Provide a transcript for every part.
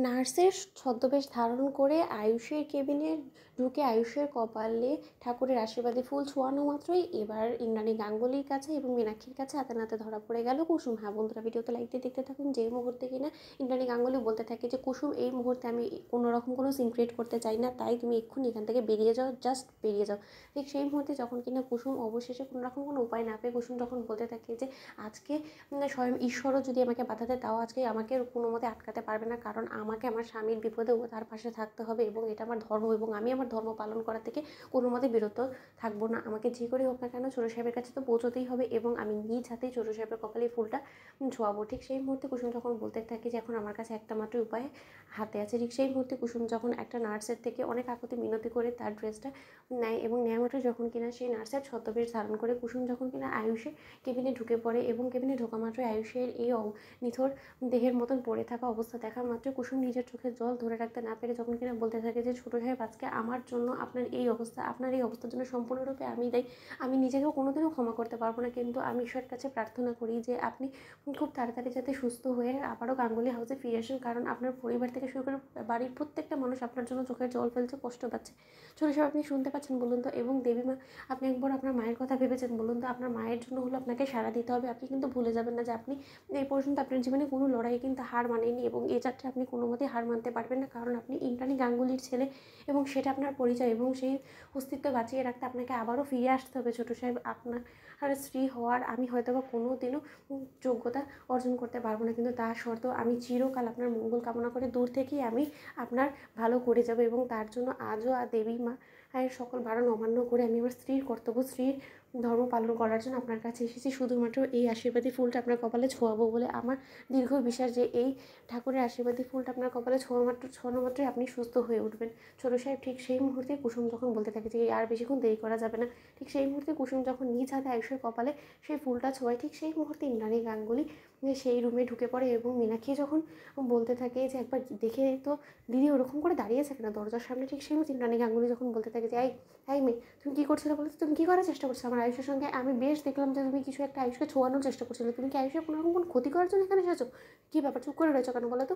নার্সের ছদ্মবেশ ধারণ করে আয়ুষের কেবিনে ঢুকে আয়ুষের কপালে ঠাকুরের আশীর্বাদে ফুল ছোঁয়ানো মাত্রই এবার ইন্দ্রাণী গাঙ্গুলির কাছে এবং মীনাক্ষীর কাছে হাতে নাতে ধরা পড়ে গেল কুসুম। হ্যাঁ বন্ধুরা, ভিডিওতে লাইক দিয়ে দেখতে থাকুন। যেই মুহূর্তে কিনা ইন্দ্রাণী গাঙ্গুলি বলতে থাকে যে কুসুম, এই মুহূর্তে আমি কোনোরকম কোনো সিন ক্রিয়েট করতে চাই না, তাই তুমি এক্ষুনি এখান থেকে বেরিয়ে যাও, জাস্ট বেরিয়ে যাও। ঠিক সেই মুহূর্তে যখন কিনা কুসুম অবশেষে কোনোরকম কোনো উপায় না পেয়ে কুসুম যখন বলতে থাকে যে আজকে স্বয়ং ঈশ্বরও যদি আমাকে বাধা দেয় তাও আজকে আমাকে কোনো মতে আটকাতে পারবে না, কারণ আমাকে আমার স্বামীর বিপদেও তার পাশে থাকতে হবে এবং এটা আমার ধর্ম এবং আমি আমার ধর্ম পালন করা থেকে কোনো মতে বিরত থাকবো না। আমাকে যে করে হোক না কেন ছোটো সাহেবের কাছে তো পৌঁছতেই হবে এবং আমি নিজ হাতেই ছোটো সাহেবের কপালে ফুলটা ছোঁয়াবো। ঠিক সেই মুহূর্তে কুসুম যখন বলতে থাকে যে এখন আমার কাছে একটা মাত্র উপায় হাতে আছে, ঠিক সেই মুহূর্তে কুসুম যখন একটা নার্সের থেকে অনেক আকুতি মিনতি করে তার ড্রেসটা নেয় এবং নেওয়া মাত্র যখন কিনা সেই নার্সের ছদ্মবেশ ধারণ করে কুসুম যখন কিনা আয়ুষের কেবিনে ঢুকে পড়ে এবং কেবিনে ঢোকা মাত্র আয়ুষের এই নিথর দেহের মতন পড়ে থাকা অবস্থা দেখা মাত্র কুসুম নিজের চোখের জল ধরে রাখতে না পেরে যখন কিনা বলতে থাকে যে ছোটো সাহেব, আজকে আমার জন্য আপনার এই অবস্থার জন্য সম্পূর্ণরূপে আমি দায়ী। আমি নিজেকেও কোনোদিনও ক্ষমা করতে পারবো না, কিন্তু আমি ঈশ্বরের কাছে প্রার্থনা করি যে আপনি খুব তাড়াতাড়ি যাতে সুস্থ হয়ে আবারও গাঙ্গুলি হাউসে ফিরে আসেন, কারণ আপনার পরিবার থেকে শুরু করে বাড়ির প্রত্যেকটা মানুষ আপনার জন্য চোখের জল ফেলছে, কষ্ট পাচ্ছে। ছোটো সাহেব, আপনি শুনতে পাচ্ছেন বলুন তো? এবং দেবীমা, আপনি একবার আপনার মায়ের কথা ভেবেছেন বলুন তো? আপনার মায়ের জন্য হলো আপনাকে সাড়া দিতে হবে। আপনি কিন্তু ভুলে যাবেন না যে আপনি এই পর্যন্ত আপনার জীবনে কোনো লড়াই কিন্তু হার মানেননি এবং এই যাত্রা আপনি কোনো মতেই হার মানতে পারবেন না, কারণ আপনি ইন্দ্রাণী গাঙ্গুলির ছেলে এবং সেটা আপনার পরিচয় এবং সেই অস্তিত্ব বাঁচিয়ে রাখতে আপনাকে আবারও ফিরে আসতে হবে। ছোটো সাহেব, আপনার স্ত্রী হওয়ার আমি হয়তো বা কোনো দিনও যোগ্যতা অর্জন করতে পারবো না, কিন্তু তা সত্ত্বেও আমি চিরকাল আপনার মঙ্গল কামনা করে দূর থেকেই আমি আপনার ভালো করে যাব এবং তার জন্য আজও দেবী মা সকল বারণ অমান্য করে আমি আমার স্ত্রীর কর্তব্য, স্ত্রীর ধর্ম পালন করার জন্য আপনার কাছে এসেছি। শুধুমাত্র এই আশীর্বাদী ফুলটা আপনার কপালে ছোঁয়াবো বলে আমার দীর্ঘ বিশ্বাস যে এই ঠাকুরের আশীর্বাদী ফুলটা আপনার কপালে ছোঁয়ানো মাত্রই আপনি সুস্থ হয়ে উঠবেন। ছোটো সাহেব, ঠিক সেই মুহূর্তে কুসুম যখন বলতে থাকে যে আর বেশিক্ষণ দেরি করা যাবে না, ঠিক সেই মুহূর্তে কুসুম যখন নিজ হাতে আয়ুষের কপালে সেই ফুলটা ছোঁয়ায়, ঠিক সেই মুহূর্তে ইন্দ্রাণী গাঙ্গুলি সেই রুমে ঢুকে পড়ে এবং মীনাক্ষী যখন বলতে থাকে যে একবার দেখে তো দিদি ওরকম করে দাঁড়িয়েছে কেন দরজার সামনে, ঠিক সেই মুহূর্তে ইন্দ্রাণী গাঙ্গুলি যখন বলতে থাকে যে এই মেয়ে, তুমি কী করছিলে বলো তো? তুমি কী করার চেষ্টা করছো আমার আয়ুষের সঙ্গে? আমি বেশ দেখলাম যে তুমি কিছু একটা আয়ুষকে ছোঁয়ানোর চেষ্টা করছিলে। তুমি কি আয়ুষের কোনো রকম কোনো ক্ষতি করার জন্য এখানে এসেছো? কী ব্যাপার, চুপ করে রয়েছো কেন বলো তো?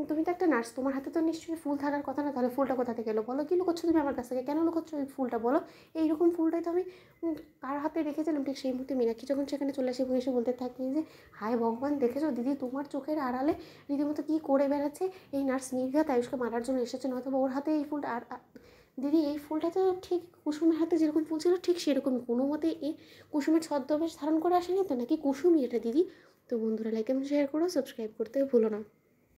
তুমি তো একটা নার্স, তোমার হাতে তো নিশ্চয়ই ফুল থাকার কথা না, তাহলে ফুলটা কোথা থেকে এলো বলো? কী লুকোচ্ছ তুমি আমার কাছ থেকে? কেন লুকোচ্ছ এই ফুলটা বলো? এইরকম ফুলটাই তো আমি কার হাতে রেখেছিলাম। ঠিক সেই মুহূর্তে মীনাক্ষী যখন সেখানে চলে আসে এবং এসে বলতে থাকি যে হায় ভগবান, দেখেছো দিদি তোমার চোখের আড়ালে রীতিমতো কী করে বেড়াচ্ছে এই নার্স, নির্ঘাত আয়ুষকে মারার জন্য এসেছে, নয়তো ওর হাতে এই ফুলটা। আর দিদি এই ফুলটা তো ঠিক কুসুমের হাতে যেরকম ফুল ছিল ঠিক সেরকমই, কোনো মতে এ কুসুমের ছদ্মবেশ ধারণ করে আসেনি তো, নাকি কুসুমই এটা দিদি? তো বন্ধুরা, লাইক এবং শেয়ার করো, সাবস্ক্রাইব করতে ভুলো না।